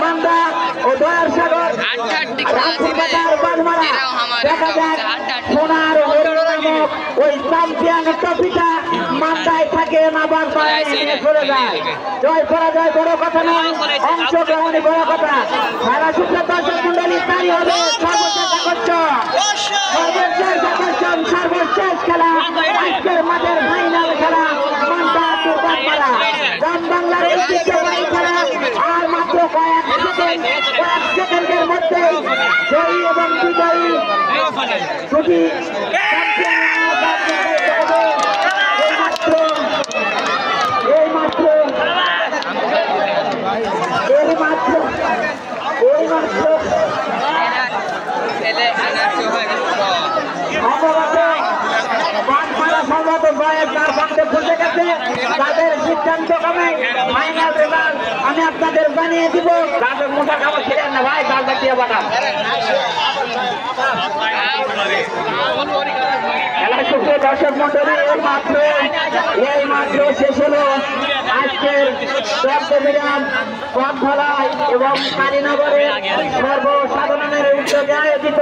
মান্দা ও দয়ার সাগর দেখা যায় সোনার নামক ওই চ্যাম্পিয়ন ট্রফিটা মান্দায় থাকে না বারবার চলে যায়। জয় পরাজয় বড় কথা নয়, অংশগ্রহণই বড় কথা। সারা সূত্র দর্শক মন্ডলী তাই হবে সর্বশেষ আকর্ষণ সর্বশেষ খেলা আজকের মাঠের ফাইনাল খেলা মান্দা দুর্গাপাড়া গ্রাম বাংলার ঐতিহ্যবাহী খেলা। আর মাত্র কয়েক সেকেন্ডের মধ্যে জয়ী এবং বিজয়ী দুটি তাদের সিদ্ধান্ত ক্রমে ফাইনাল রেজাল্ট আমি আপনাদের জানিয়ে দিব। তাদের মোটা খাবার ছিলেন না ভাই, তার দিয়ে বাটা খেলা শেষে দর্শক মন্ডলী এই মাত্র শেষ হলো আজকের চট্টগ্রাম পথধলাই এবং কালীনগরের সর্বসাধারণের উদ্যোগে আয়োজিত